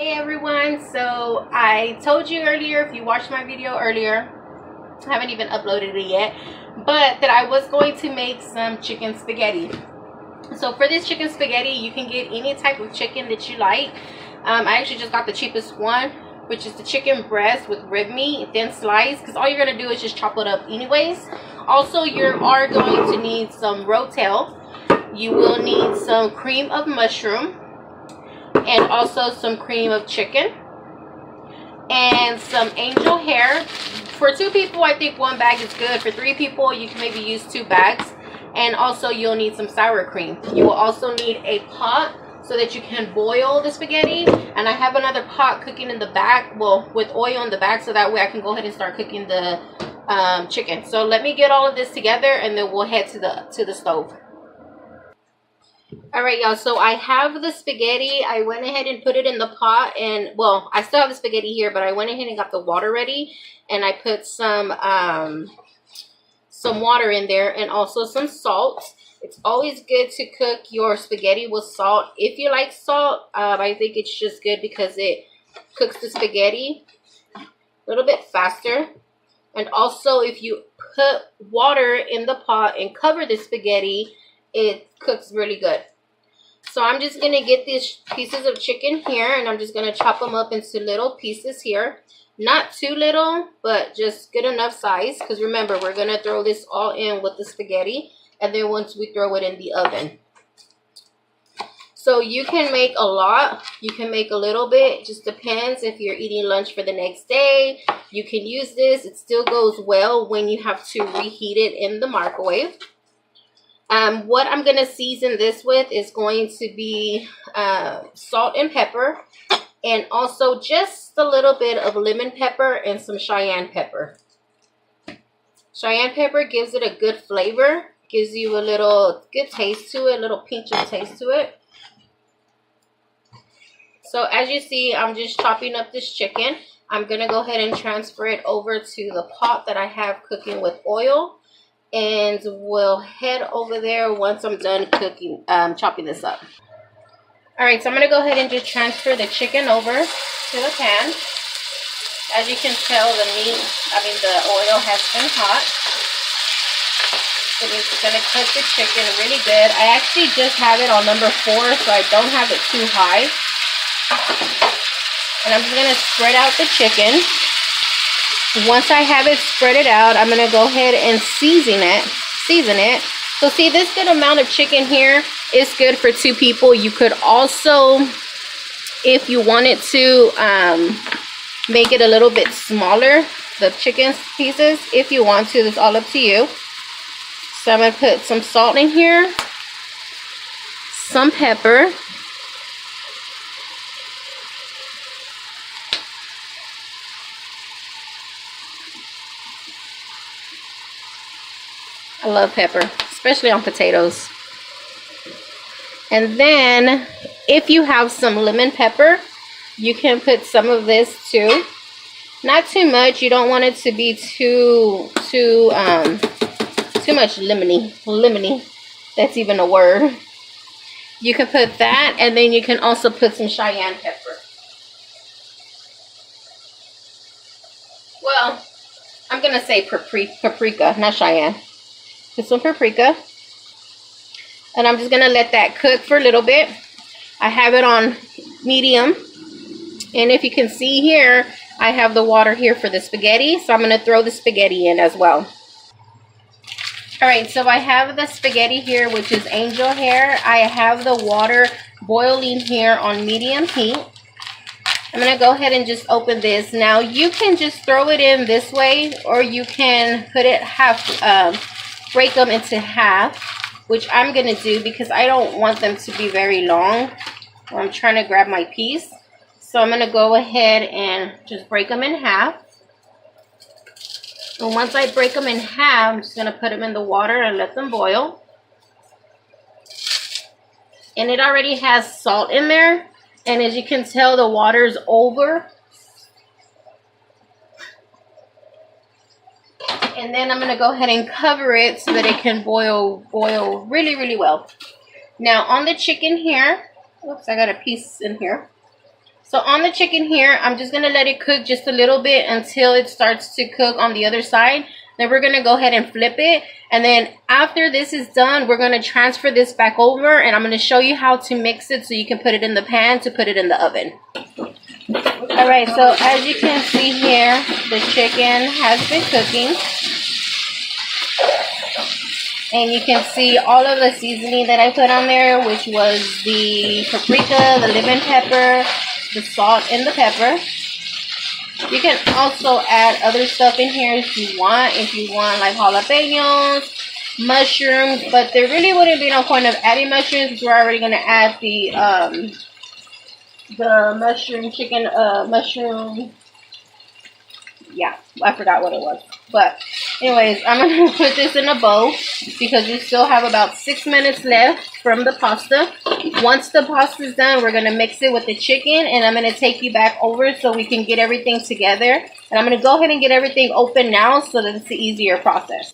Hey everyone, so I told you earlier, if you watched my video earlier, I haven't even uploaded it yet, but that I was going to make some chicken spaghetti. So for this chicken spaghetti, you can get any type of chicken that you like. I actually just got the cheapest one, which is the chicken breast with rib meat, thin slice, because all you're going to do is just chop it up anyways. Also, you are going to need some rotel. You will need some cream of mushroom, and also some cream of chicken and some angel hair. For 2 people, I think 1 bag is good. For 3 people, you can maybe use 2 bags. And also you'll need some sour cream. You will also need a pot so that you can boil the spaghetti, and I have another pot cooking in the back, well, with oil in the back, so that way I can go ahead and start cooking the chicken. So let me get all of this together and then we'll head to the stove. Alright y'all, so I have the spaghetti. I went ahead and put it in the pot, and well, I still have the spaghetti here, but I went ahead and got the water ready, and I put some water in there and also some salt. It's always good to cook your spaghetti with salt. If you like salt, I think it's just good because it cooks the spaghetti a little bit faster. And also if you put water in the pot and cover the spaghetti, it cooks really good. So I'm just going to get these pieces of chicken here, and I'm just going to chop them up into little pieces here. Not too little, but just good enough size, because remember, we're going to throw this all in with the spaghetti, and then once we throw it in the oven. So you can make a lot, you can make a little bit, it just depends if you're eating lunch for the next day. You can use this. It still goes well when you have to reheat it in the microwave. What I'm going to season this with is going to be salt and pepper, and also just a little bit of lemon pepper and some cayenne pepper. Cayenne pepper gives it a good flavor, gives you a little good taste to it, a little pinch of taste to it. So as you see, I'm just chopping up this chicken. I'm going to go ahead and transfer it over to the pot that I have cooking with oil. And we'll head over there once I'm done cooking, chopping this up. Alright, so I'm going to go ahead and just transfer the chicken over to the pan. As you can tell, the oil has been hot. So it's going to cook the chicken really good. I actually just have it on number 4, so I don't have it too high. And I'm just going to spread out the chicken. Once I have it spread it out, I'm going to go ahead and season it. So see, this good amount of chicken here is good for 2 people. You could also, if you wanted to, make it a little bit smaller, the chicken pieces. If you want to, it's all up to you. So I'm going to put some salt in here, some pepper, I love pepper, especially on potatoes. And then if you have some lemon pepper, you can put some of this too. Not too much. You don't want it to be too much lemony. That's even a word. You can put that, and then you can also put some cayenne pepper. Well, I'm going to say paprika, not cayenne. Put some paprika, and I'm just going to let that cook for a little bit. I have it on medium, and if you can see here, I have the water here for the spaghetti, so I'm going to throw the spaghetti in as well. Alright, so I have the spaghetti here, which is angel hair. I have the water boiling here on medium heat. I'm going to go ahead and just open this. Now, you can just throw it in this way, or you can put it break them into half, which I'm going to do because I don't want them to be very long. I'm trying to grab my piece. So I'm going to go ahead and just break them in half. And once I break them in half, I'm just going to put them in the water and let them boil. And it already has salt in there. And as you can tell, the water's over. And then I'm going to go ahead and cover it so that it can boil really, really well. Now on the chicken here, oops, I got a piece in here. So on the chicken here, I'm just going to let it cook just a little bit until it starts to cook on the other side. Then we're going to go ahead and flip it. And then after this is done, we're going to transfer this back over. And I'm going to show you how to mix it so you can put it in the pan to put it in the oven. Alright, so as you can see here, the chicken has been cooking. And you can see all of the seasoning that I put on there, which was the paprika, the lemon pepper, the salt, and the pepper. You can also add other stuff in here if you want. If you want like jalapenos, mushrooms, but there really wouldn't be no point of adding mushrooms because we're already going to add the mushroom chicken, yeah, I forgot what it was. But anyways, I'm going to put this in a bowl because we still have about 6 minutes left from the pasta. Once the pasta is done, we're going to mix it with the chicken, and I'm going to take you back over so we can get everything together. And I'm going to go ahead and get everything open now so that it's an easier process.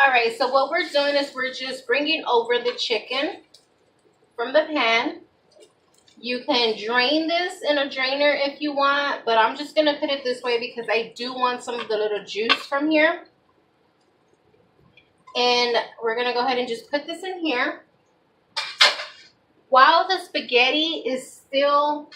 Alright, so what we're doing is we're just bringing over the chicken from the pan. You can drain this in a drainer if you want, but I'm just going to put it this way because I do want some of the little juice from here. And we're going to go ahead and just put this in here. While the spaghetti is still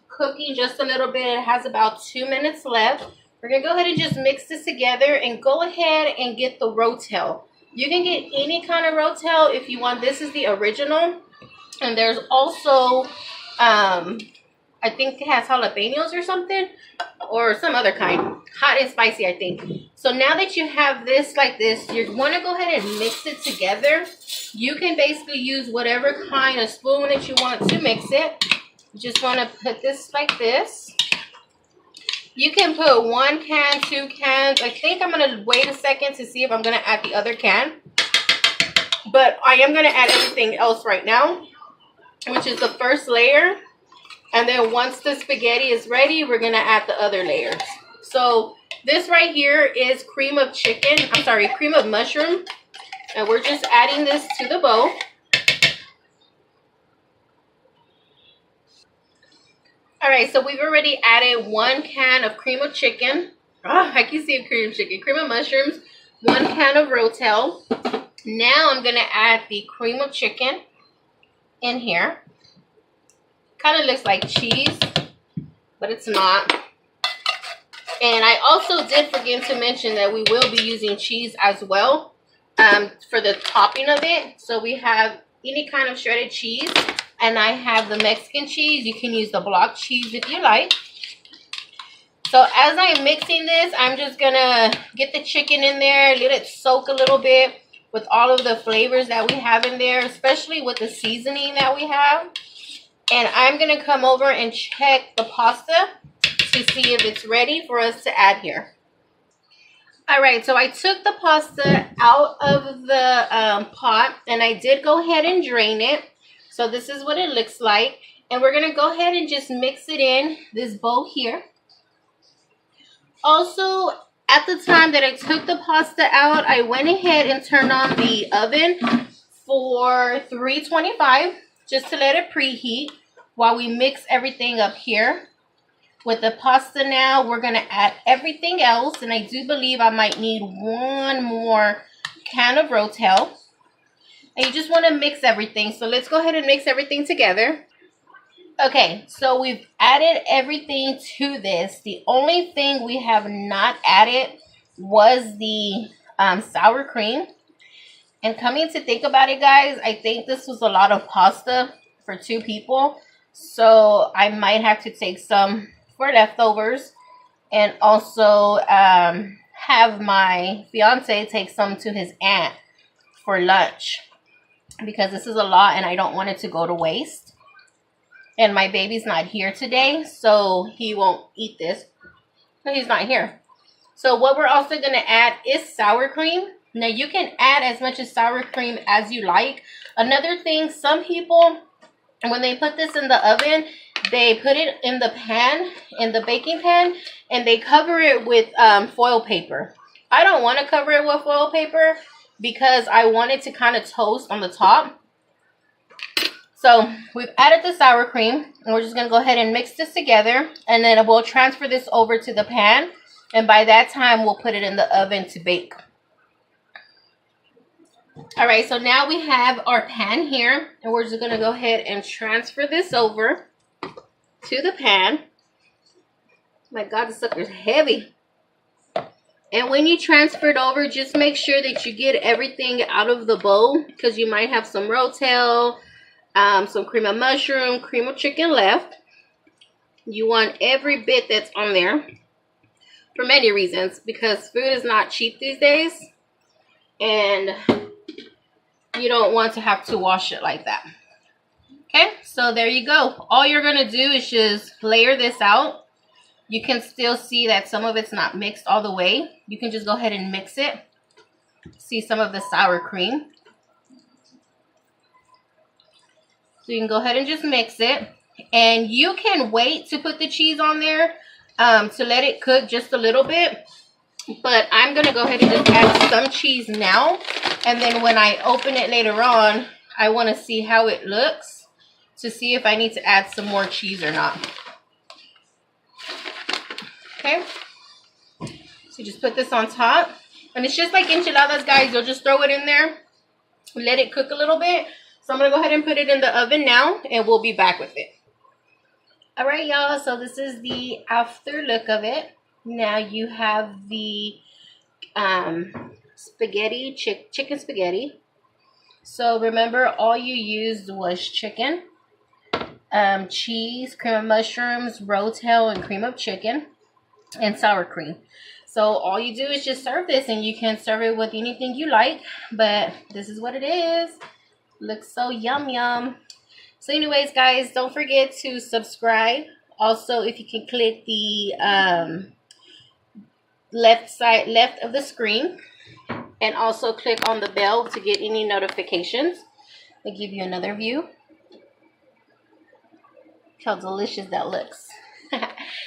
cooking just a little bit, it has about 2 minutes left. We're going to go ahead and just mix this together and go ahead and get the Rotel. You can get any kind of Rotel if you want. This is the original. And there's also... I think it has jalapenos or something, or some other kind, hot and spicy, I think. So now that you have this like this, you want to go ahead and mix it together. You can basically use whatever kind of spoon that you want to mix it. You just want to put this like this. You can put 1 can, 2 cans. I think I'm going to wait a second to see if I'm going to add the other can. But I am going to add everything else right now, which is the first layer. And then once the spaghetti is ready, we're going to add the other layers. So this right here is cream of chicken. I'm sorry, cream of mushroom. And we're just adding this to the bowl. Alright, so we've already added 1 can of cream of chicken. Oh, I can see a cream of chicken. Cream of mushrooms. 1 can of Rotel. Now I'm going to add the cream of chicken in here. Kind of looks like cheese, but it's not. And I also did forget to mention that we will be using cheese as well for the topping of it. So we have any kind of shredded cheese, and I have the Mexican cheese. You can use the block cheese if you like. So as I'm mixing this, I'm just gonna get the chicken in there, let it soak a little bit with all of the flavors that we have in there, especially with the seasoning that we have. And I'm going to come over and check the pasta to see if it's ready for us to add here. Alright, so I took the pasta out of the pot, and I did go ahead and drain it. So this is what it looks like. And we're going to go ahead and just mix it in this bowl here. Also, at the time that I took the pasta out, I went ahead and turned on the oven for 325 just to let it preheat while we mix everything up here. With the pasta now, we're going to add everything else, and I do believe I might need 1 more can of Rotel. And you just want to mix everything. So let's go ahead and mix everything together. Okay, so we've added everything to this. The only thing we have not added was the sour cream. And coming to think about it, guys, I think this was a lot of pasta for 2 people. So I might have to take some for leftovers. And also have my fiance take some to his aunt for lunch. Because this is a lot and I don't want it to go to waste. And my baby's not here today, so he won't eat this. But he's not here. So what we're also going to add is sour cream. Now you can add as much as sour cream as you like. Another thing, some people, when they put this in the oven, they put it in the pan, in the baking pan, and they cover it with foil paper. I don't want to cover it with foil paper because I want it to kind of toast on the top. So we've added the sour cream, and we're just going to go ahead and mix this together, and then we'll transfer this over to the pan, and by that time we'll put it in the oven to bake. All right, so now we have our pan here, and we're just going to go ahead and transfer this over to the pan. My God, the sucker's heavy. And when you transfer it over, just make sure that you get everything out of the bowl, because you might have some Rotel, some cream of mushroom, cream of chicken left. You want every bit that's on there for many reasons, because food is not cheap these days, and you don't want to have to wash it like that. Okay, so there you go. All you're going to do is just layer this out. You can still see that some of it's not mixed all the way. You can just go ahead and mix it. See some of the sour cream. So you can go ahead and just mix it. And you can wait to put the cheese on there to let it cook just a little bit. But I'm going to go ahead and just add some cheese now. And then when I open it later on, I want to see how it looks to see if I need to add some more cheese or not. Okay, so just put this on top, and it's just like enchiladas, guys. You'll just throw it in there, let it cook a little bit. So I'm gonna go ahead and put it in the oven now, and we'll be back with it. All right, y'all, so this is the after look of it. Now you have the spaghetti, chicken spaghetti. So remember, all you used was chicken, cheese, cream of mushrooms, Rotel, and cream of chicken, and sour cream. So all you do is just serve this, and you can serve it with anything you like, but this is what it is. Looks so yum yum. So anyways, guys, don't forget to subscribe. Also, if you can click the left of the screen, and also click on the bell to get any notifications. I'll give you another view. Look how delicious that looks.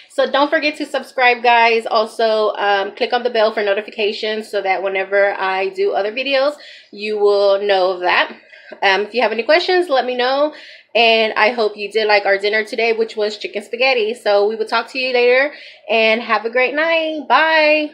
So don't forget to subscribe, guys. Also, click on the bell for notifications so that whenever I do other videos, you will know of that. If you have any questions, let me know. And I hope you did like our dinner today, which was chicken spaghetti. So we will talk to you later, and have a great night. Bye.